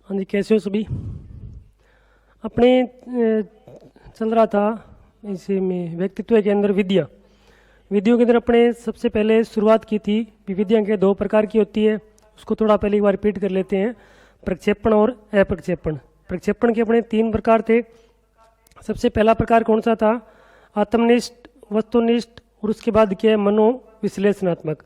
हाँ जी, कैसे हो सभी। अपने चल रहा था इसी में व्यक्तित्व के अंदर विधियों के अंदर अपने सबसे पहले शुरुआत की थी। विधियाँ के दो प्रकार की होती है, उसको थोड़ा पहले एक बार रिपीट कर लेते हैं। प्रक्षेपण और अप्रक्षेपण। प्रक्षेपण के अपने तीन प्रकार थे। सबसे पहला प्रकार कौन सा था? आत्मनिष्ठ, वस्तुनिष्ठ और उसके बाद क्या है, मनोविश्लेषणात्मक।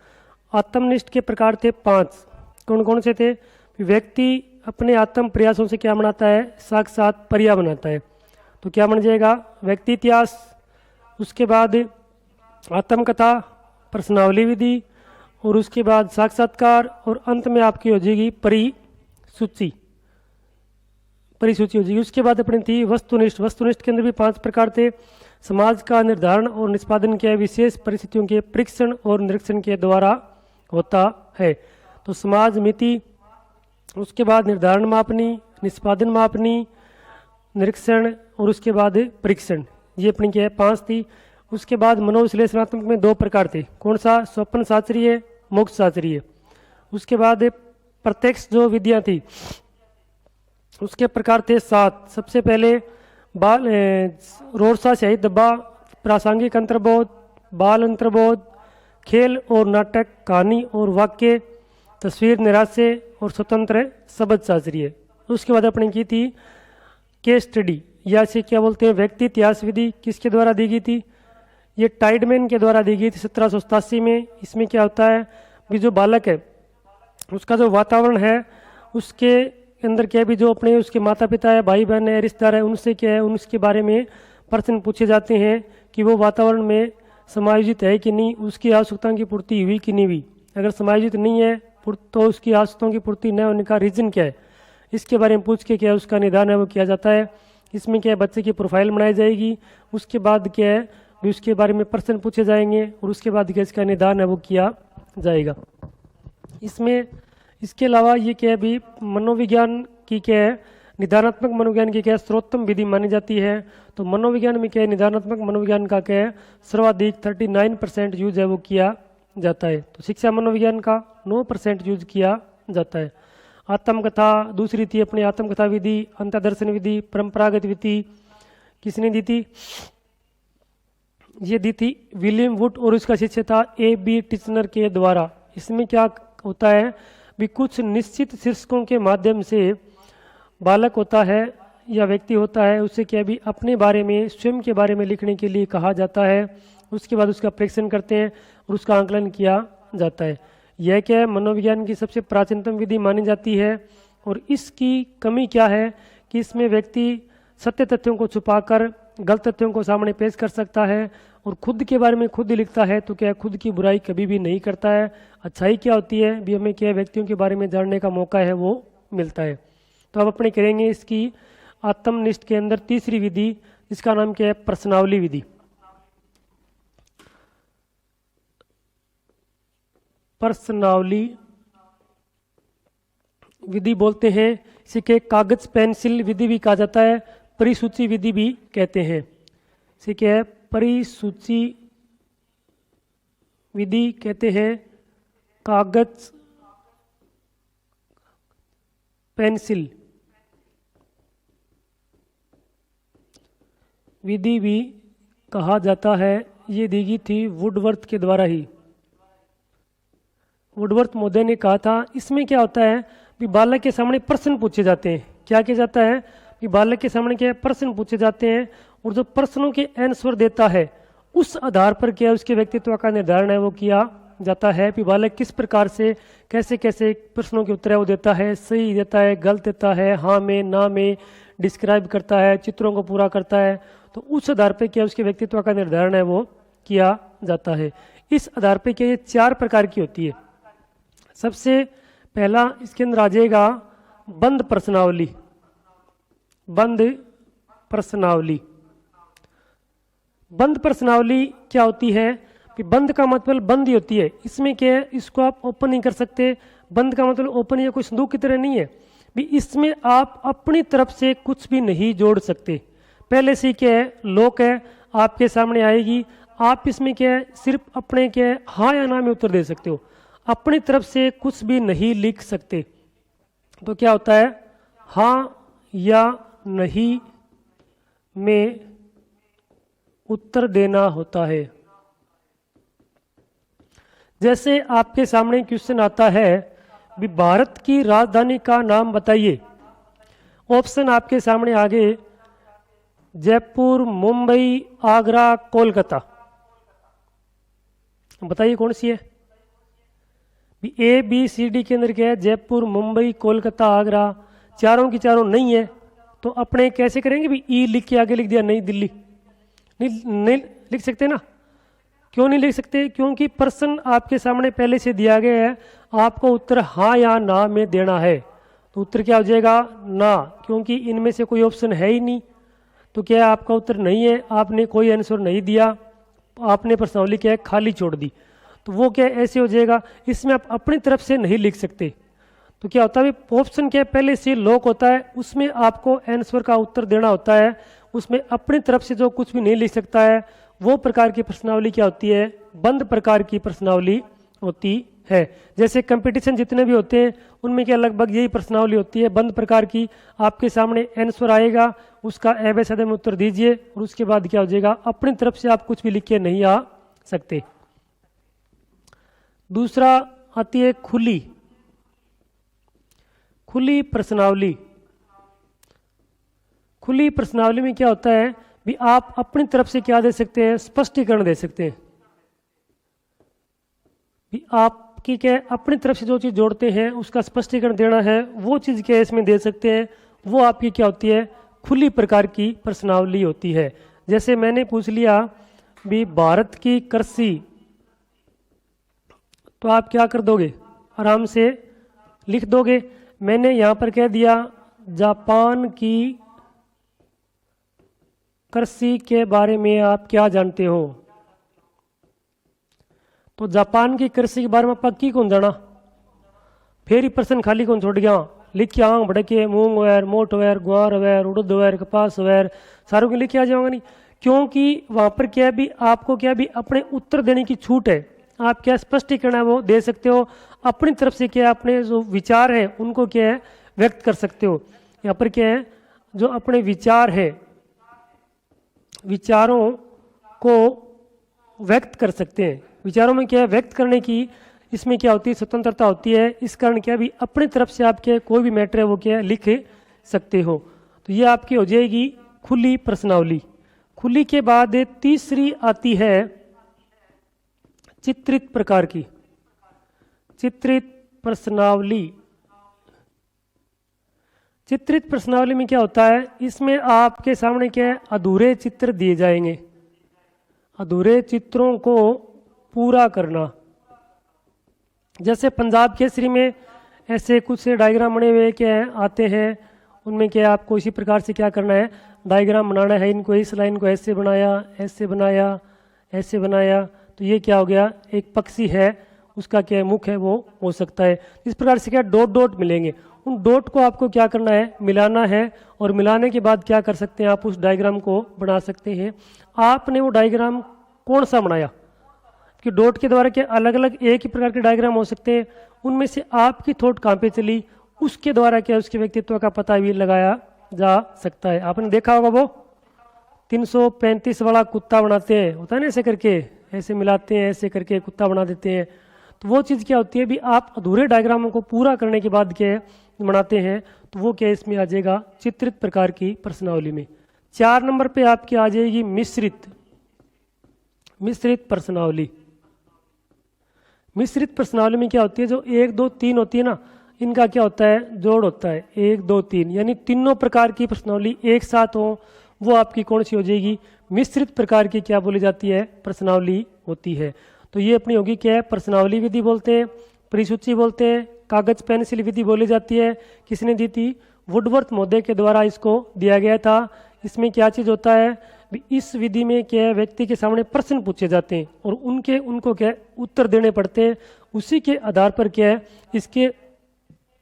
आत्मनिष्ठ के प्रकार थे 5। कौन कौन से थे? व्यक्ति अपने आत्म प्रयासों से क्या बनाता है? साक्षात पर्या बनाता है। तो क्या बन जाएगा? व्यक्ति इतिहास, उसके बाद आत्मकथा, प्रश्नावली विधि और उसके बाद साक्षात्कार और अंत में आपकी हो जाएगी परिसूची हो जाएगी। उसके बाद अपनी थी वस्तुनिष्ठ। वस्तुनिष्ठ के अंदर भी 5 प्रकार थे। समाज का निर्धारण और निष्पादन के विशेष परिस्थितियों के परीक्षण और निरीक्षण के द्वारा होता है। तो समाज मिति, उसके बाद निर्धारण मापनी, निष्पादन मापनी, निरीक्षण और उसके बाद परीक्षण। ये अपनी क्या है 5 थी। उसके बाद मनोविश्लेषणात्मक में 2 प्रकार थे। कौन सा? स्वप्न शास्त्रीय, मोक्ष शास्त्रीय। उसके बाद प्रत्यक्ष जो विधियाँ थी उसके प्रकार थे 7। सबसे पहले रोड़सा सहित दब्बा, प्रासंगिक अंतर्बोध, बाल अंतर्बोध, खेल और नाटक, कहानी और वाक्य, तस्वीर निराशे और स्वतंत्र शब्द शास्त्रीय। उसके बाद अपने की थी केस स्टडी, या से क्या बोलते हैं व्यक्ति इतिहास विधि। किसके द्वारा दी गई थी? ये टाइडमैन के द्वारा दी गई थी 1787 में। इसमें क्या होता है कि जो बालक है उसका जो वातावरण है उसके अंदर क्या है भी जो अपने उसके माता पिता है, भाई बहन है, रिश्तेदार है, उनसे क्या है उनके बारे में प्रश्न पूछे जाते हैं कि वो वातावरण में समायोजित है कि नहीं, उसकी आवश्यकताओं की पूर्ति हुई कि नहीं हुई। अगर समायोजित नहीं है तो उसकी आवश्यकताओं की पूर्ति न होने का रीज़न क्या है, इसके बारे में पूछ के क्या है उसका निदान है वो किया जाता है। इसमें क्या है बच्चे की प्रोफाइल बनाई जाएगी। उसके बाद क्या है भी उसके बारे में प्रश्न पूछे जाएंगे और उसके बाद क्या इसका निदान है वो किया जाएगा। इसमें इसके अलावा ये क्या है भी मनोविज्ञान की क्या है, निदानात्मक मनोविज्ञान की क्या है सर्वोत्तम विधि मानी जाती है। तो मनोविज्ञान में क्या है, निदानात्मक मनोविज्ञान का क्या है सर्वाधिक 39% यूज है वो किया जाता है। तो शिक्षा मनोविज्ञान का 9% यूज किया जाता है। आत्मकथा दूसरी थी अपनी आत्मकथा विधि, अंतर्दर्शन विधि, परंपरागत विधि किसने दी थी? ये दी थी विलियम वुड और उसका शिष्य था A.B. टिचनर के द्वारा। इसमें क्या होता है भी कुछ निश्चित शीर्षकों के माध्यम से बालक होता है या व्यक्ति होता है उसे क्या भी अपने बारे में, स्वयं के बारे में लिखने के लिए कहा जाता है। उसके बाद उसका परीक्षण करते हैं और उसका आंकलन किया जाता है। यह क्या है मनोविज्ञान की सबसे प्राचीनतम विधि मानी जाती है। और इसकी कमी क्या है कि इसमें व्यक्ति सत्य तथ्यों को छुपाकर गलत तथ्यों को सामने पेश कर सकता है और खुद के बारे में खुद ही लिखता है। तो क्या खुद की बुराई कभी भी नहीं करता है। अच्छाई क्या होती है भी हमें क्या व्यक्तियों के बारे में जानने का मौका है वो मिलता है। तो अब अपने करेंगे इसकी आत्मनिष्ठ के अंदर तीसरी विधि, इसका नाम क्या है प्रश्नावली विधि। प्रश्नावली विधि बोलते हैं, इसे के कागज पेंसिल विधि भी कहा जाता है, परिसूची विधि भी कहते हैं। इसे क्या है परिसूची विधि कहते हैं, कागज पेंसिल विधि भी कहा जाता है। ये दी गई थी वुडवर्थ के द्वारा ही। वुडवर्थ महोदय ने कहा था इसमें क्या होता है कि बालक के सामने प्रश्न पूछे जाते हैं। क्या किया जाता है कि बालक के सामने क्या प्रश्न पूछे जाते हैं और जो प्रश्नों के आंसर देता है उस आधार पर क्या उसके व्यक्तित्व का निर्धारण है वो किया जाता है कि बालक किस प्रकार से कैसे कैसे प्रश्नों के उत्तर है वो देता है, सही देता है, गलत देता है, हाँ में ना में डिस्क्राइब करता है, चित्रों को पूरा करता है। तो उस आधार पर क्या उसके व्यक्तित्व का निर्धारण है वो किया जाता है। इस आधार पर क्या ये 4 प्रकार की होती है। सबसे पहला इसके अंदर आ जाएगा बंद प्रश्नावली। बंद प्रश्नावली, बंद प्रश्नावली क्या होती है कि बंद का मतलब बंद ही होती है। इसमें क्या है इसको आप ओपन नहीं कर सकते। बंद का मतलब ओपन या कोई संदूक की तरह नहीं है भी, इसमें आप अपनी तरफ से कुछ भी नहीं जोड़ सकते। पहले से क्या है लॉक है, आपके सामने आएगी, आप इसमें क्या है सिर्फ अपने क्या है हाँ या ना में उत्तर दे सकते हो, अपनी तरफ से कुछ भी नहीं लिख सकते। तो क्या होता है हाँ या नहीं में उत्तर देना होता है। जैसे आपके सामने क्वेश्चन आता है भी भारत की राजधानी का नाम बताइए। ऑप्शन आपके सामने आगे जयपुर, मुंबई, आगरा, कोलकाता। बताइए कौन सी है? ए बी सी डी के अंदर क्या है? जयपुर, मुंबई, कोलकाता, आगरा। चारों की चारों नहीं है तो अपने कैसे करेंगे भी ई लिख के आगे लिख दिया नई दिल्ली। नहीं लिख सकते ना? क्यों नहीं लिख सकते? क्योंकि प्रश्न आपके सामने पहले से दिया गया है, आपको उत्तर हाँ या ना में देना है। तो उत्तर क्या हो जाएगा? ना, क्योंकि इनमें से कोई ऑप्शन है ही नहीं। तो क्या है? आपका उत्तर नहीं है, आपने कोई आंसर नहीं दिया, आपने प्रश्नावली क्या है खाली छोड़ दी। तो वो क्या ऐसे हो जाएगा, इसमें आप अपनी तरफ से नहीं लिख सकते। तो क्या होता है, ऑप्शन क्या पहले से लॉक होता है, उसमें आपको आंसर का उत्तर देना होता है। उसमें अपनी तरफ से जो कुछ भी नहीं लिख सकता है वो प्रकार की प्रश्नावली क्या होती है? बंद प्रकार की प्रश्नावली होती है। जैसे कंपटीशन जितने भी होते हैं उनमें क्या लगभग यही प्रश्नावली होती है, बंद प्रकार की। आपके सामने आंसर आएगा, उसका एबेसदे में उत्तर दीजिए और उसके बाद क्या हो जाएगा, अपनी तरफ से आप कुछ भी लिख के नहीं आ सकते। दूसरा आती है खुली प्रश्नावली। खुली प्रश्नावली में क्या होता है भी आप अपनी तरफ से क्या दे सकते हैं? स्पष्टीकरण दे सकते हैं। भी आपकी क्या अपनी तरफ से जो चीज जोड़ते हैं उसका स्पष्टीकरण देना है, वो चीज क्या इसमें दे सकते हैं। वो आपकी क्या होती है? खुली प्रकार की प्रश्नावली होती है। जैसे मैंने पूछ लिया भी भारत की कृषि, तो आप क्या कर दोगे? आराम से लिख दोगे। मैंने यहां पर कह दिया जापान की कृषि के बारे में आप क्या जानते हो? तो जापान की कृषि के बारे में पक्की कौन जाना? फिर ही प्रश्न खाली कौन छोड़ गया? लिख के आंग भड़के, मूंग वैर, मोट वैर, ग्वार वैर, उड़द वैर, कपास वैर, सारों के लिख के आ जाऊंगा नहीं। क्योंकि वहां पर क्या भी आपको क्या भी अपने उत्तर देने की छूट है। आप क्या स्पष्टीकरण है वो दे सकते हो, अपनी तरफ से क्या अपने जो विचार है उनको क्या है व्यक्त कर सकते हो। यहाँ पर क्या है, जो अपने विचार है, विचारों को व्यक्त कर सकते हैं। विचारों में क्या है व्यक्त करने की, इसमें क्या होती है स्वतंत्रता होती है। इस कारण क्या भी अपनी तरफ से आप क्या कोई भी मैटर है वो क्या लिख सकते हो। तो ये आपकी हो जाएगी खुली प्रश्नावली। खुली के बाद तीसरी आती है चित्रित प्रकार की, चित्रित प्रश्नावली। चित्रित प्रश्नावली में क्या होता है, इसमें आपके सामने क्या है अधूरे चित्र दिए जाएंगे। अधूरे चित्रों को पूरा करना। जैसे पंजाब केसरी में ऐसे कुछ डायग्राम बने हुए क्या है आते हैं, उनमें क्या आपको इसी प्रकार से क्या करना है डायग्राम बनाना है। इनको इस लाइन को ऐसे बनाया, ऐसे बनाया, ऐसे बनाया, तो ये क्या हो गया एक पक्षी है, उसका क्या मुख है वो हो सकता है। इस प्रकार से क्या डॉट डॉट मिलेंगे, उन डॉट को आपको क्या करना है मिलाना है, और मिलाने के बाद क्या कर सकते हैं आप उस डायग्राम को बना सकते हैं। आपने वो डायग्राम कौन सा बनाया, कि डॉट के द्वारा क्या अलग अलग एक ही प्रकार के डायग्राम हो सकते हैं, उनमें से आपकी थॉट कहाँ पे चली उसके द्वारा क्या उसके व्यक्तित्व का पता भी लगाया जा सकता है। आपने देखा होगा वो 335 वाला कुत्ता बनाते हैं, होता है ना ऐसे करके, ऐसे मिलाते हैं, ऐसे करके कुत्ता बना देते हैं। तो वो चीज़ क्या होती है भी आप अधूरे डायग्रामों को पूरा करने के बाद क्या बनाते हैं, तो वो क्या इसमें आ जाएगा चित्रित प्रकार की प्रश्नावली में। 4 नंबर पे आपकी आ जाएगी मिश्रित प्रश्नावली। मिश्रित प्रश्नावली में क्या होती है, जो 1 2 3 होती है ना, इनका क्या होता है जोड़ होता है 1 2 3, यानी तीनों प्रकार की प्रश्नावली एक साथ हो, वो आपकी कौन सी हो जाएगी मिश्रित प्रकार की क्या बोली जाती है प्रश्नावली होती है। तो ये अपनी होगी क्या है प्रश्नावली विधि बोलते हैं, परिसूची बोलते हैं, कागज पेंसिल विधि बोली जाती है। किसने दी थी? वुडवर्थ महोदय के द्वारा इसको दिया गया था। इसमें क्या चीज़ होता है, इस विधि में क्या है व्यक्ति के सामने प्रश्न पूछे जाते हैं और उनको क्या उत्तर देने पड़ते हैं। उसी के आधार पर क्या है इसके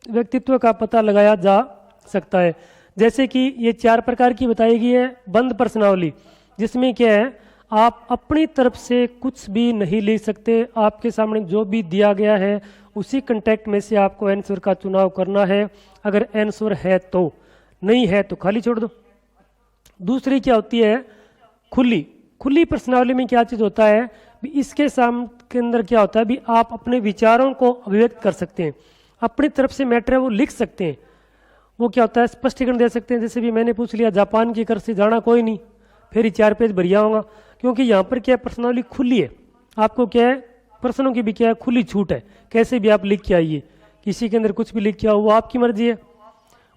व्यक्तित्व का पता लगाया जा सकता है। जैसे कि ये 4 प्रकार की बताई गई है बंद प्रश्नावली, जिसमें क्या है आप अपनी तरफ से कुछ भी नहीं लिख सकते। आपके सामने जो भी दिया गया है उसी कंटेक्ट में से आपको आंसर का चुनाव करना है, अगर आंसर है तो। नहीं है तो खाली छोड़ दो। दूसरी क्या होती है, खुली। खुली प्रश्नावली में क्या चीज़ होता है, भी इसके के अंदर क्या होता है, भी आप अपने विचारों को अभिव्यक्त कर सकते हैं, अपनी तरफ से मैटर है वो लिख सकते हैं। वो क्या होता है, स्पष्टीकरण दे सकते हैं। जैसे भी मैंने पूछ लिया जापान की कर से जाना कोई नहीं, फिर ही 4 पेज भरिया होगा, क्योंकि यहाँ पर क्या प्रश्नावली खुली है। आपको क्या है, प्रश्नों की भी क्या है, खुली छूट है, कैसे भी आप लिख के आइए, किसी के अंदर कुछ भी लिख के आओ, वो आपकी मर्जी है।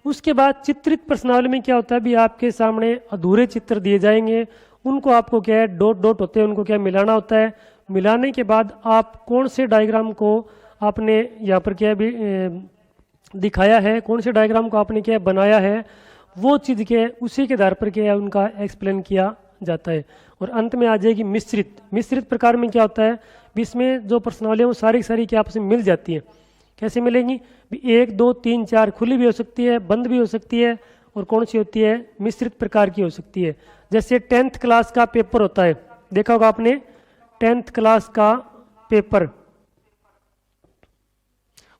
उसके बाद चित्रित प्रश्नावली में क्या होता है, भी आपके सामने अधूरे चित्र दिए जाएंगे, उनको आपको क्या है, डॉट डॉट होते हैं, उनको क्या मिलाना होता है। मिलाने के बाद आप कौन से डायग्राम को आपने यहाँ पर क्या भी दिखाया है, कौन से डायग्राम को आपने क्या बनाया है, वो चीज़ क्या है उसी के आधार पर क्या है उनका एक्सप्लेन किया जाता है। और अंत में आ जाएगी मिश्रित। मिश्रित प्रकार में क्या होता है, भी इसमें जो प्रश्नावली है वो सारी सारी क्या आपस में मिल जाती है। कैसे मिलेंगी, भी 1 2 3 4 खुली भी हो सकती है, बंद भी हो सकती है, और कौन सी होती है, मिश्रित प्रकार की हो सकती है। जैसे 10th क्लास का पेपर होता है, देखा होगा आपने 10th क्लास का पेपर,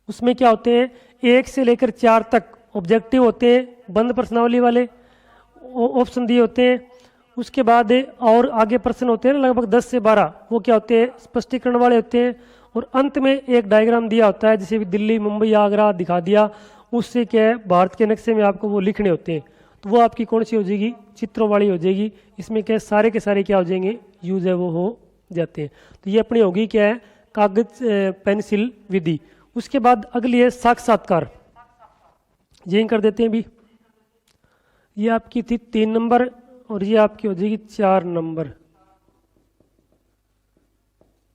उसमें क्या होते हैं 1 से लेकर 4 तक ऑब्जेक्टिव होते हैं, बंद प्रश्नावली वाले ऑप्शन दिए होते हैं। उसके बाद और आगे प्रश्न होते हैं ना लगभग 10 से 12, वो क्या होते हैं, स्पष्टीकरण वाले होते हैं। और अंत में एक डायग्राम दिया होता है, जैसे भी दिल्ली मुंबई आगरा दिखा दिया, उससे क्या है भारत के नक्शे में आपको वो लिखने होते हैं, तो वो आपकी कौन सी हो जाएगी, चित्रों वाली हो जाएगी। इसमें क्या सारे के सारे क्या हो जाएंगे, यूज है वो हो जाते हैं। तो ये अपनी होगी क्या है, कागज पेंसिल विधि। उसके बाद अगली है साक्षात्कार, यही कर देते हैं भी। ये आपकी थी 3 नंबर और ये आपकी हो जाएगी 4 नंबर।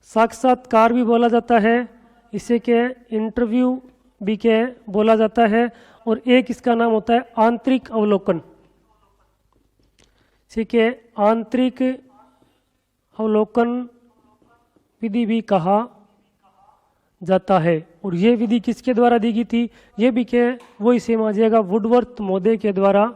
साक्षात्कार भी बोला जाता है, इसे क्या इंटरव्यू भी क्या बोला जाता है। और एक इसका नाम होता है आंतरिक अवलोकन, ठीक है, आंतरिक अवलोकन विधि भी कहा जाता है। और ये विधि किसके द्वारा दी गई थी, ये भी क्या वही सेम आ जाएगा, वुडवर्थ महोदय के द्वारा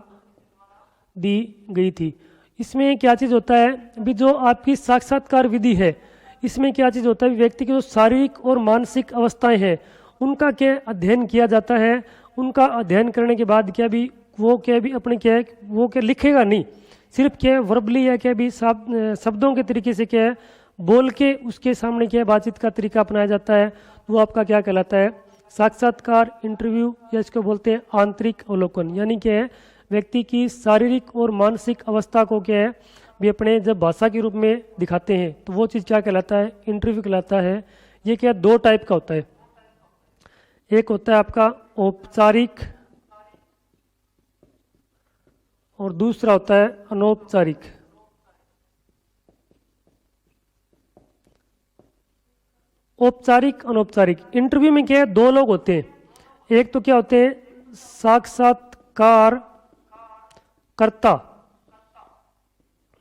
दी गई थी। इसमें क्या चीज़ होता है, भी जो आपकी साक्षात्कार विधि है, इसमें क्या चीज़ होता है, व्यक्ति की जो शारीरिक और मानसिक अवस्थाएं हैं उनका क्या अध्ययन किया जाता है। उनका अध्ययन करने के बाद क्या भी वो क्या भी अपने क्या है वो क्या लिखेगा नहीं, सिर्फ क्या वर्बली या क्या भी शब्दों के तरीके से क्या है बोल के उसके सामने क्या बातचीत का तरीका अपनाया जाता है, तो वो आपका क्या कहलाता है, साक्षात्कार, इंटरव्यू, या इसको बोलते हैं आंतरिक अवलोकन। यानी क्या है व्यक्ति की शारीरिक और मानसिक अवस्था को क्या है भी अपने जब भाषा के रूप में दिखाते हैं, तो वो चीज़ क्या कहलाता है, इंटरव्यू कहलाता है। ये क्या 2 टाइप का होता है, एक होता है आपका औपचारिक और दूसरा होता है अनौपचारिक। औपचारिक अनौपचारिक इंटरव्यू में क्या है 2 लोग होते हैं, एक तो क्या होते हैं साक्षात्कार कर्ता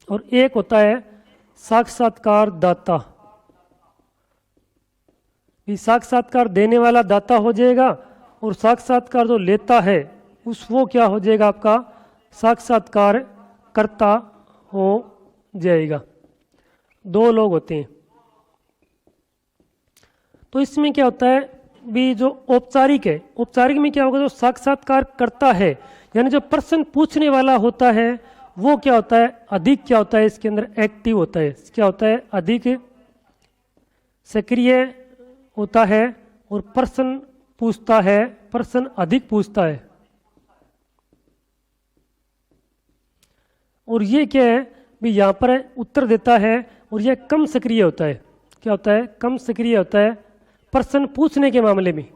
और एक होता है साक्षात्कार दाता। साक्षात्कार देने वाला दाता हो जाएगा और साक्षात्कार जो लेता है वो क्या हो जाएगा, आपका साक्षात्कार कर्ता हो जाएगा। 2 लोग होते हैं। तो इसमें क्या होता है भी जो औपचारिक है, औपचारिक में क्या होगा, जो साक्षात्कार करता है यानी जो प्रश्न पूछने वाला होता है वो क्या होता है, अधिक क्या होता है इसके अंदर एक्टिव होता है, क्या होता है अधिक सक्रिय होता है और प्रश्न पूछता है, प्रश्न अधिक पूछता है। और ये क्या है भी यहाँ पर उत्तर देता है और यह कम सक्रिय होता है, क्या होता है कम सक्रिय होता है प्रश्न पूछने के मामले में।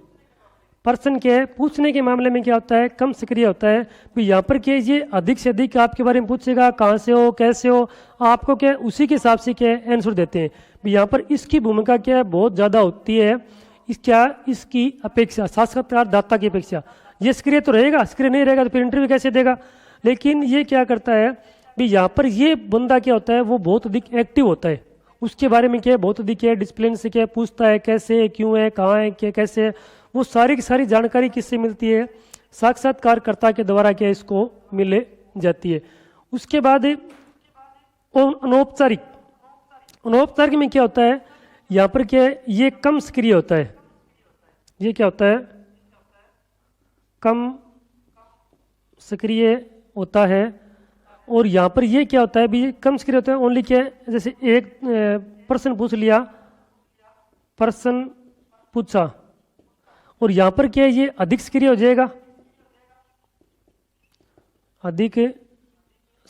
प्रश्न क्या है पूछने के मामले में क्या होता है कम सक्रिय होता है। भी यहाँ पर क्या ये अधिक से अधिक आपके बारे में पूछेगा, कहाँ से हो कैसे हो, आपको क्या उसी के हिसाब से क्या आंसर देते हैं। भी यहाँ पर इसकी भूमिका क्या है बहुत ज़्यादा होती है, इसकी अपेक्षा साक्षात्कार दाता की अपेक्षा। ये सक्रिय तो रहेगा, सक्रिय नहीं रहेगा तो फिर इंटरव्यू कैसे देगा। लेकिन ये क्या करता है भी यहाँ पर ये बंदा क्या होता है वो बहुत अधिक एक्टिव होता है, उसके बारे में क्या बहुत अधिक है डिसिप्लिन से क्या पूछता है, कैसे है, क्यों है, कहाँ है, क्या कैसे है, वो सारी की सारी जानकारी किससे मिलती है, साक्षात्कारकर्ता के द्वारा क्या इसको मिले जाती है। उसके बाद अनौपचारिक, अनौपचारिक में क्या होता है यहाँ पर क्या है ये कम सक्रिय होता है, ये क्या होता है कम सक्रिय होता है। और यहाँ पर ये क्या होता है, भी कम सक्रिय होता है, ओनली क्या है, जैसे एक प्रश्न पूछ लिया, प्रश्न पूछा, और यहाँ पर क्या है, ये अधिक सक्रिय हो जाएगा, अधिक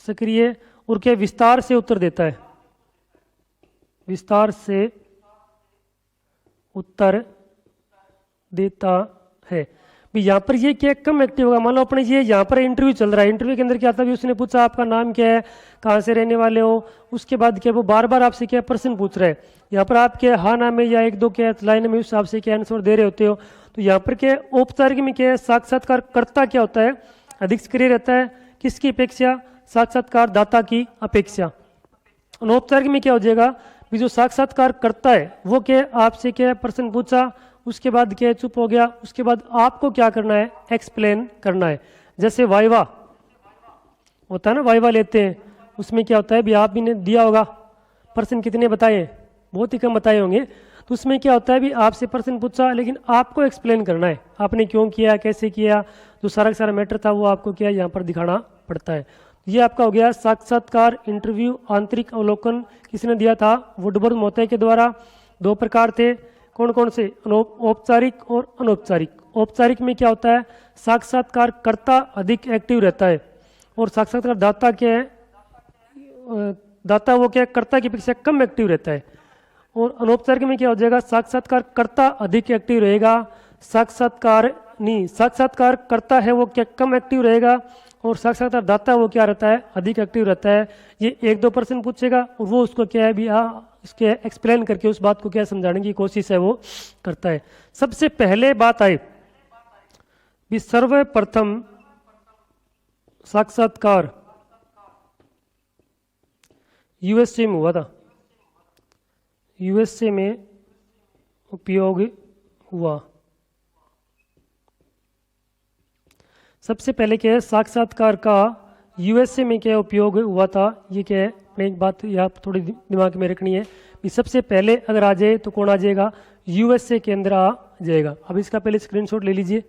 सक्रिय, और क्या विस्तार से उत्तर देता है, विस्तार से उत्तर देता है। भी यहाँ पर ये क्या कम एक्टिव होगा। मान लो अपने ये यहाँ पर इंटरव्यू चल रहा है, इंटरव्यू के अंदर क्या था, भी उसने पूछा आपका नाम क्या है, कहाँ से रहने वाले हो, उसके बाद क्या वो बार बार आपसे क्या प्रश्न पूछ रहे हैं। यहाँ पर आप क्या हाँ नाम है या एक दो क्या लाइन में उस हिसाब से क्या आंसर दे रहे होते हो। तो यहाँ पर क्या औपचारिक में क्या है, साक्षात्कारकर्ता क्या होता है, अधिक सक्रिय रहता है, किसकी अपेक्षा, साक्षात्कारदाता की अपेक्षा। अनौपचारिक में क्या हो जाएगा, भी जो साक्षात्कारकर्ता है वो क्या आपसे क्या प्रश्न पूछा, उसके बाद क्या चुप हो गया, उसके बाद आपको क्या करना है, एक्सप्लेन करना है। जैसे वाइवा होता है ना, वाइवा लेते हैं, उसमें क्या होता है, भी आप भी ने दिया होगा, प्रश्न कितने बताए, बहुत ही कम बताए होंगे। तो उसमें क्या होता है, भी आपसे प्रश्न पूछा, लेकिन आपको एक्सप्लेन करना है, आपने क्यों किया, कैसे किया, जो सारा का सारा मैटर था वो आपको क्या यहाँ पर दिखाना पड़ता है। ये आपका हो गया साक्षात्कार, इंटरव्यू। आंतरिक अवलोकन किसने दिया था, वुडवर्थ मोते के द्वारा। दो प्रकार थे, कौन कौन से, औपचारिक और अनौपचारिक। औपचारिक में क्या होता है, साक्षात्कारकर्ता अधिक एक्टिव रहता है, और साक्षात्कारदाता क्या है, दाता वो क्या कर्ता की अपेक्षा कम एक्टिव रहता है। और अनौपचारिक में क्या हो जाएगा, साक्षात्कारकर्ता अधिक एक्टिव रहेगा, साक्षात्कारकर्ता है वो क्या कम एक्टिव रहेगा, और साक्षात्कारदाता वो क्या रहता है, अधिक एक्टिव रहता है। ये एक दो प्रश्न पूछेगा और वो उसको क्या है, भी इसके एक्सप्लेन करके उस बात को क्या समझाने की कोशिश है वो करता है। सबसे पहले बात आई भी सर्वप्रथम साक्षात्कार यूएसए में हुआ था, यूएसए में उपयोग हुआ। सबसे पहले क्या है, साक्षात्कार का यूएसए में क्या उपयोग हुआ था, ये क्या है, मैं एक बात यहाँ थोड़ी दिमाग में रखनी है कि सबसे पहले अगर आ जाए तो कौन आ जाएगा, यूएसए के अंदर आ जाएगा। अब इसका पहले स्क्रीनशॉट ले लीजिए।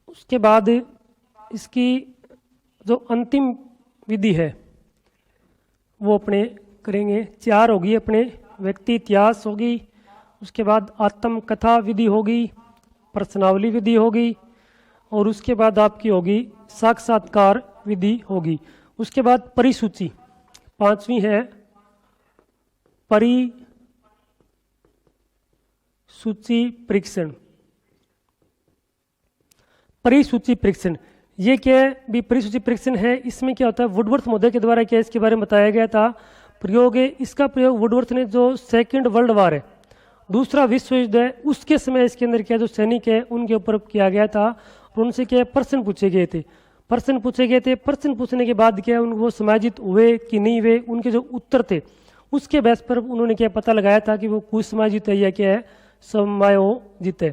उसके बाद इसकी जो अंतिम विधि है वो अपने करेंगे, 4 होगी अपने, व्यक्ति इतिहास होगी, उसके बाद आत्मकथा विधि होगी, प्रश्नावली विधि होगी, और उसके बाद आपकी होगी साक्षात्कार विधि होगी। उसके बाद परिसूची 5वीं है, परिसूची परीक्षण। परिसूची परीक्षण ये क्या है, भी परिसूची परीक्षण है, इसमें क्या होता है, वुडवर्थ महोदय के द्वारा क्या इसके बारे में बताया गया था। प्रयोग है, इसका प्रयोग वुडवर्थ ने जो सेकंड वर्ल्ड वार है, दूसरा विश्व युद्ध है, उसके समय इसके अंदर क्या जो सैनिक है उनके ऊपर किया गया था, और उनसे क्या प्रश्न पूछे गए थे। प्रश्न पूछे गए थे, प्रश्न पूछने के बाद क्या उनको समाजित हुए कि नहीं हुए, उनके जो उत्तर थे उसके बेस पर उन्होंने क्या पता लगाया था कि वो कुछ समाजित है या क्या है, समायोजित है।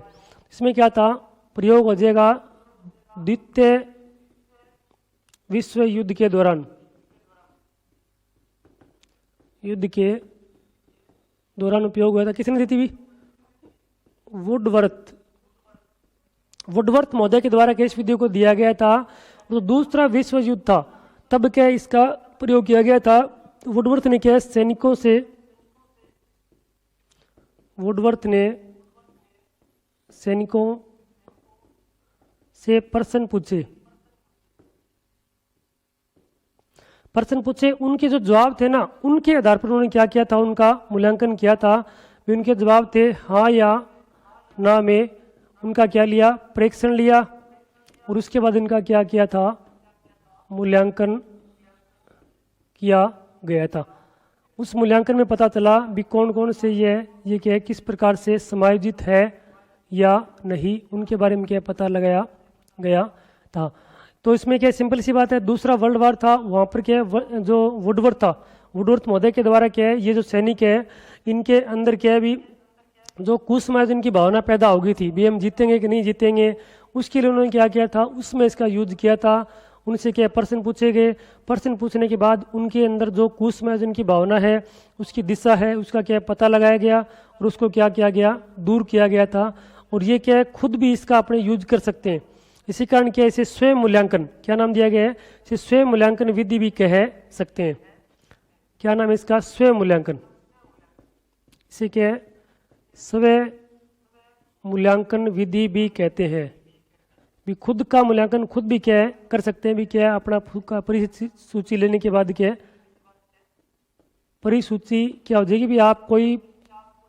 इसमें क्या था, प्रयोग हो जाएगा द्वितीय विश्व युद्ध के दौरान, युद्ध के दौरान उपयोग हुआ था। किसने दी थी, वुडवर्थ महोदय के द्वारा इस विधि को दिया गया था। तो दूसरा विश्व युद्ध था तब क्या इसका प्रयोग किया गया था। वुडवर्थ ने क्या सैनिकों से, वुडवर्थ ने सैनिकों से प्रश्न पूछे, उनके जो जवाब थे ना, उनके आधार पर उन्होंने क्या किया था, उनका मूल्यांकन किया था। उनके जवाब थे हाँ या ना में उनका क्या लिया, परीक्षण लिया, और उसके बाद इनका क्या किया था, मूल्यांकन किया गया था। उस मूल्यांकन में पता चला भी कौन कौन से ये क्या है, किस प्रकार से समायोजित है या नहीं, उनके बारे में क्या पता लगाया गया था। तो इसमें क्या सिंपल सी बात है, दूसरा वर्ल्ड वार था, वहाँ पर क्या है जो वुडवर्थ था, वुडवर्थ महोदय के द्वारा क्या है, ये जो सैनिक है इनके अंदर क्या है भी जो कुसुमायोजन की भावना पैदा हो गई थी भी हम जीतेंगे कि नहीं जीतेंगे, उसके लिए उन्होंने क्या किया था, उसमें इसका यूज किया था। उनसे क्या प्रश्न पूछे गए, प्रश्न पूछने के बाद उनके अंदर जो कुसुमायोजन की भावना है, उसकी दिशा है, उसका क्या पता लगाया गया और उसको क्या किया गया, दूर किया गया था। और ये क्या है, खुद भी इसका अपने यूज कर सकते हैं। इसी कारण क्या है, इसे स्वयं मूल्यांकन, क्या नाम दिया गया है, इसे स्वयं मूल्यांकन विधि भी कह सकते हैं। क्या नाम है इसका, स्वयं मूल्यांकन। इसे क्या है, स्वयं मूल्यांकन विधि भी कहते हैं। भी खुद का मूल्यांकन खुद भी क्या है कर सकते हैं। भी क्या है, अपना परिसूची लेने के बाद क्या है, परिसूची क्या हो जाएगी भी, आप कोई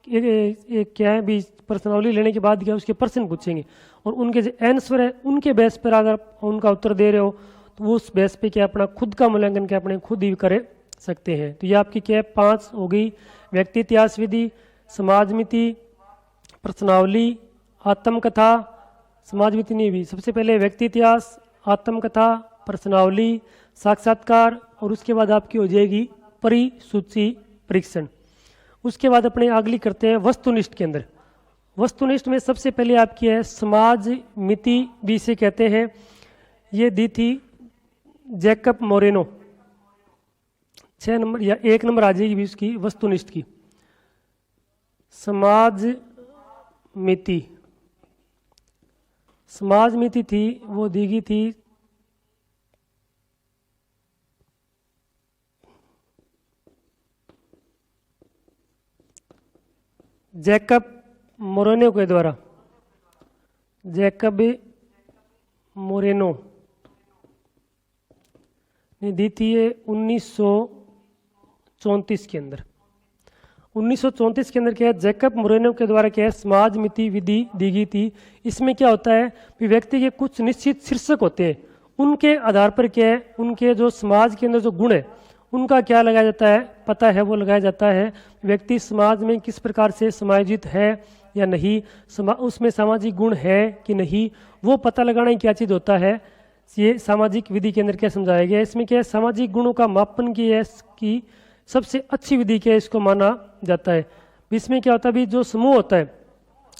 एक क्या है भी प्रश्नावली लेने के बाद क्या उसके प्रश्न पूछेंगे और उनके जो आंसर है उनके बेस पर अगर उनका उत्तर दे रहे हो तो वो उस बेस पे क्या अपना खुद का मूल्यांकन क्या अपने खुद ही कर सकते हैं। तो ये आपकी क्या है 5 हो गई, व्यक्ति इतिहास विधि, समाज मिति, प्रश्नावली, आत्मकथा, समाज मिति नहीं भी, सबसे पहले व्यक्ति इतिहास, आत्मकथा, प्रश्नावली, साक्षात्कार और उसके बाद आपकी हो जाएगी परिसूची परीक्षण। उसके बाद अपने अगली करते हैं वस्तुनिष्ठ के अंदर। वस्तुनिष्ठ में सबसे पहले आपकी है समाज मिति भी इसे कहते हैं। ये दी थी जैकब मोरेनो, 6 नंबर या 1 नंबर आ जाएगी भी उसकी वस्तुनिष्ठ की। समाज मिति, समाज मिति थी वो दी गई थी जैकब मोरेनो के द्वारा, जैकब मोरेनो ने दी थी ये 1934 के अंदर। 1934 के अंदर क्या है, जैकब मोरेनो के द्वारा क्या है समाज मिति विधि दी गई थी। इसमें क्या होता है कि व्यक्ति के कुछ निश्चित शीर्षक होते हैं, उनके आधार पर क्या है उनके जो समाज के अंदर जो गुण है उनका क्या लगाया जाता है, पता है वो लगाया जाता है। व्यक्ति समाज में किस प्रकार से समायोजित है या नहीं, उसमें सामाजिक गुण है कि नहीं, वो पता लगाना ही क्या चीज़ होता है, ये सामाजिक विधि के अंदर क्या समझाया गया है। इसमें क्या है सामाजिक गुणों का मापन की है कि सबसे अच्छी विधि क्या है इसको माना जाता है। इसमें क्या होता है भी जो समूह होता है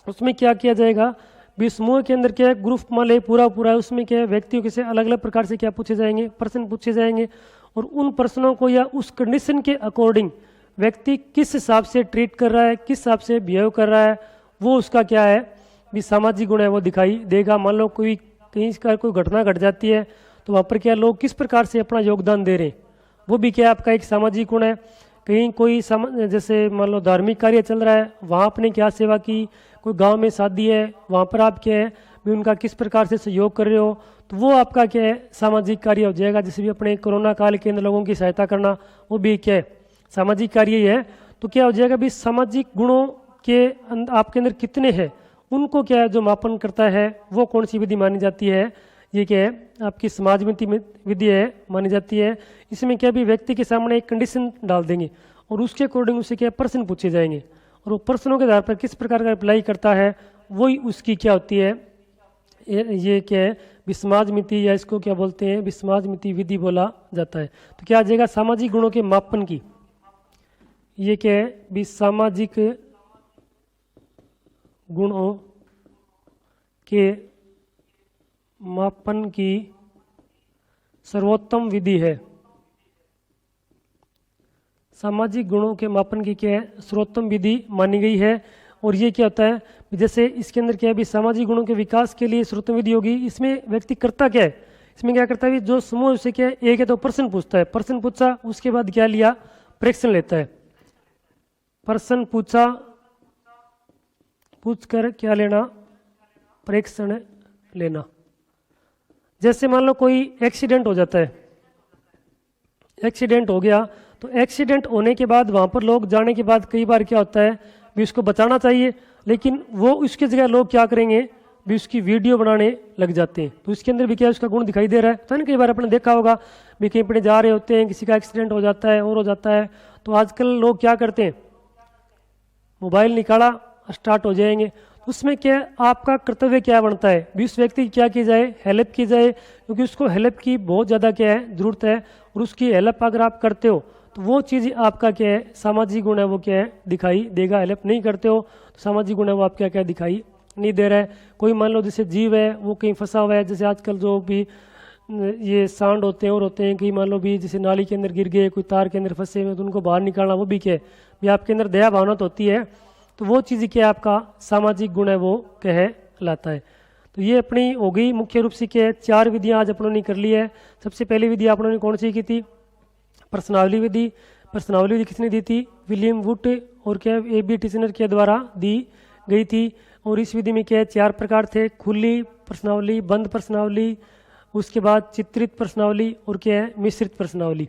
उसमें क्या किया जाएगा, भी समूह के अंदर क्या है ग्रुप मान ले पूरा है, उसमें क्या है व्यक्तियों के से अलग अलग प्रकार से क्या पूछे जाएंगे, प्रश्न पूछे जाएंगे और उन प्रश्नों को या उस कंडीशन के अकॉर्डिंग व्यक्ति किस हिसाब से ट्रीट कर रहा है, किस हिसाब से बिहेव कर रहा है, वो उसका क्या है भी सामाजिक गुण है वो दिखाई देगा। मान लो कोई कहीं का कोई घटना घट जाती है तो वहाँ पर क्या लोग किस प्रकार से अपना योगदान दे रहे हैं, वो भी क्या आपका एक सामाजिक गुण है। कहीं कोई जैसे मान लो धार्मिक कार्य चल रहा है, वहाँ आपने क्या सेवा की, कोई गांव में शादी है वहाँ पर आप क्या है भी उनका किस प्रकार से सहयोग कर रहे हो, तो वो आपका क्या है सामाजिक कार्य हो जाएगा। जैसे भी अपने कोरोना काल के अंदर लोगों की सहायता करना, वो भी क्या है सामाजिक कार्य ही है। तो क्या हो जाएगा भी सामाजिक गुणों के आपके अंदर कितने हैं उनको क्या है जो मापन करता है वो कौन सी विधि मानी जाती है, ये क्या है आपकी समाज मिति विधि है मानी जाती है। इसमें क्या भी व्यक्ति के सामने एक कंडीशन डाल देंगे और उसके अकॉर्डिंग उससे क्या प्रश्न पूछे जाएंगे और वो प्रश्नों के आधार पर किस प्रकार का अप्लाई करता है वही उसकी क्या होती है, ये क्या है समाज मिति या इसको क्या बोलते हैं समाज मिति विधि बोला जाता है। तो क्या आ जाएगा सामाजिक गुणों के मापन की, ये क्या है सामाजिक गुणों के मापन की सर्वोत्तम विधि है। सामाजिक गुणों के मापन की क्या है सर्वोत्तम विधि मानी गई है। और ये क्या होता है जैसे इसके अंदर क्या है सामाजिक गुणों के विकास के लिए सर्वोत्तम विधि होगी। इसमें व्यक्ति करता क्या है, इसमें क्या करता है जो समूह उसे क्या है एक है तो प्रश्न पूछता है, प्रश्न पूछा उसके बाद क्या लिया परीक्षण लेता है, प्रश्न पूछा पूछ कर क्या लेना परीक्षण लेना। जैसे मान लो कोई एक्सीडेंट हो जाता है, एक्सीडेंट हो गया तो एक्सीडेंट होने के बाद वहाँ पर लोग जाने के बाद कई बार क्या होता है भी उसको बचाना चाहिए, लेकिन वो उसकी जगह लोग क्या करेंगे भी उसकी वीडियो बनाने लग जाते हैं। तो इसके अंदर भी क्या उसका गुण दिखाई दे रहा है। तो ना कई बार आपने देखा होगा भी कहीं पर जा रहे होते हैं, किसी का एक्सीडेंट हो जाता है और हो जाता है तो आजकल लोग क्या करते हैं मोबाइल निकाला स्टार्ट हो जाएंगे। उसमें क्या आपका कर्तव्य क्या बनता है भी उस व्यक्ति की क्या की जाए हेल्प की जाए, क्योंकि उसको हेल्प की बहुत ज़्यादा क्या है ज़रूरत है और उसकी हेल्प अगर आप करते हो तो वो चीज़ आपका क्या है, सामाजिक गुण है वो क्या है, दिखाई देगा। हेल्प नहीं करते हो तो सामाजिक गुण है वो आपका क्या दिखाई नहीं दे रहा है। कोई मान लो जैसे जीव है वो कहीं फंसा हुआ है, जैसे आजकल जो भी ये सांड होते हैं और होते हैं कि मान लो भी जैसे नाली के अंदर गिर गए, कोई तार के अंदर फंसे हुए तो उनको बाहर निकालना, वो भी क्या है भी आपके अंदर दया भावना तो होती है। तो वो चीज़ क्या है आपका सामाजिक गुण है वो कहलाता है। तो ये अपनी हो गई मुख्य रूप से क्या है 4 विधियाँ आज अपनों ने कर ली है। सबसे पहली विधि आपनों ने कौन सी की थी, प्रश्नावली विधि। प्रश्नावली विधि किसने दी थी, विलियम वुड और क्या AB टिचनर के द्वारा दी गई थी। और इस विधि में क्या है 4 प्रकार थे, खुली प्रश्नावली, बंद प्रश्नावली, उसके बाद चित्रित प्रश्नावली और क्या है मिश्रित प्रश्नावली।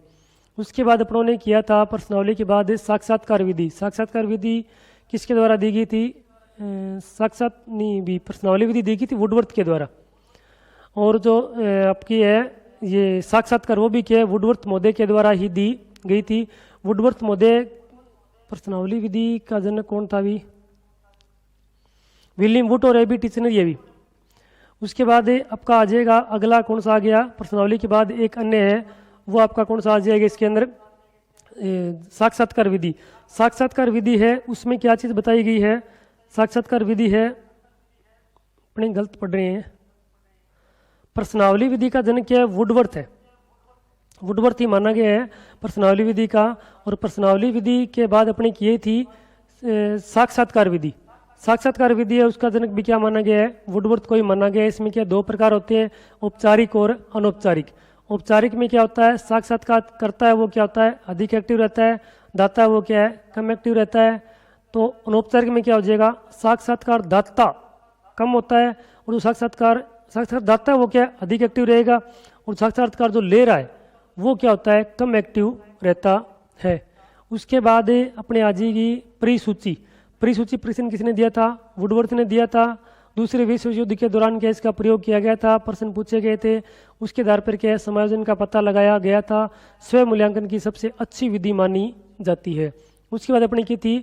उसके बाद अपनों ने किया था प्रश्नावली के बाद साक्षात्कार विधि। साक्षात्कार विधि किसके द्वारा दी गई थी, साक्षात नहीं भी प्रश्नावली विधि दी गई थी वुडवर्थ के द्वारा। और जो आपकी है ये साक्षात्कार वो भी क्या है वुडवर्थ महोदय के द्वारा ही दी गई थी। वुडवर्थ महोदय प्रश्नावली विधि का जनक कौन था भी, विलियम वुड और AB टिचनर ये भी। उसके बाद आपका आ जाएगा अगला कौन सा आ गया, प्रश्नावली के बाद एक अन्य है वो आपका कौन सा आ जाएगा इसके अंदर, साक्षात्कार विधि। साक्षात्कार विधि है उसमें क्या चीज़ बताई गई है, साक्षात्कार विधि है अपने गलत पढ़ रहे हैं, प्रश्नावली विधि का जनक क्या है वुडवर्थ है, वुडवर्थ ही माना गया है प्रश्नावली विधि का। और प्रश्नावली विधि के बाद अपने किए थी साक्षात्कार विधि। साक्षात्कार विधि है उसका जनक भी क्या माना गया है वुडवर्थ को ही माना गया है। इसमें क्या 2 प्रकार होते हैं, औपचारिक और अनौपचारिक। औपचारिक में क्या होता है साक्षात्कार करता है वो क्या होता है अधिक एक्टिव रहता है, दाता है वो क्या है कम एक्टिव रहता है। तो अनौपचारिक में क्या हो जाएगा साक्षात्कार दाता कम होता है और जो साक्षात्कार दाता है वो क्या है अधिक एक्टिव रहेगा, और साक्षात्कार जो ले रहा है वो क्या होता है कम एक्टिव रहता है। उसके बाद अपने आ जाएगी परिसूची। परिसूची प्रश्न किसने दिया था, वुडवर्थ ने दिया था। दूसरे विश्व युद्ध के दौरान क्या इसका प्रयोग किया गया था, प्रश्न पूछे गए थे, उसके आधार पर क्या समायोजन का पता लगाया गया था। स्वयं मूल्यांकन की सबसे अच्छी विधि मानी जाती है। उसके बाद अपनी की थी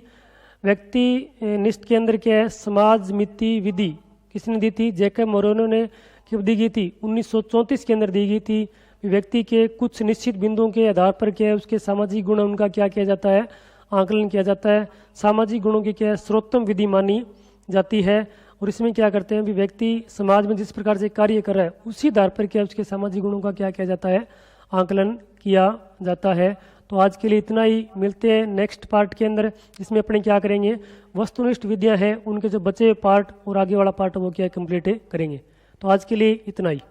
व्यक्ति निष्ठ के अंदर क्या है समाज मिति विधि किसने दी थी, जैकब मोरेनो ने कब दी गई थी 1934 के अंदर दी गई थी। व्यक्ति के कुछ निश्चित बिंदुओं के आधार पर क्या है उसके सामाजिक गुण उनका क्या किया जाता है आकलन किया जाता है। सामाजिक गुणों की क्या है सर्वोत्तम विधि मानी जाती है। और इसमें क्या करते हैं भी व्यक्ति समाज में जिस प्रकार से कार्य कर रहा है उसी आधार पर क्या उसके सामाजिक गुणों का क्या किया जाता है आकलन किया जाता है। तो आज के लिए इतना ही, मिलते हैं नेक्स्ट पार्ट के अंदर जिसमें अपने क्या करेंगे वस्तुनिष्ठ विधियां हैं उनके जो बचे पार्ट और आगे वाला पार्ट वो क्या कंप्लीट करेंगे। तो आज के लिए इतना ही।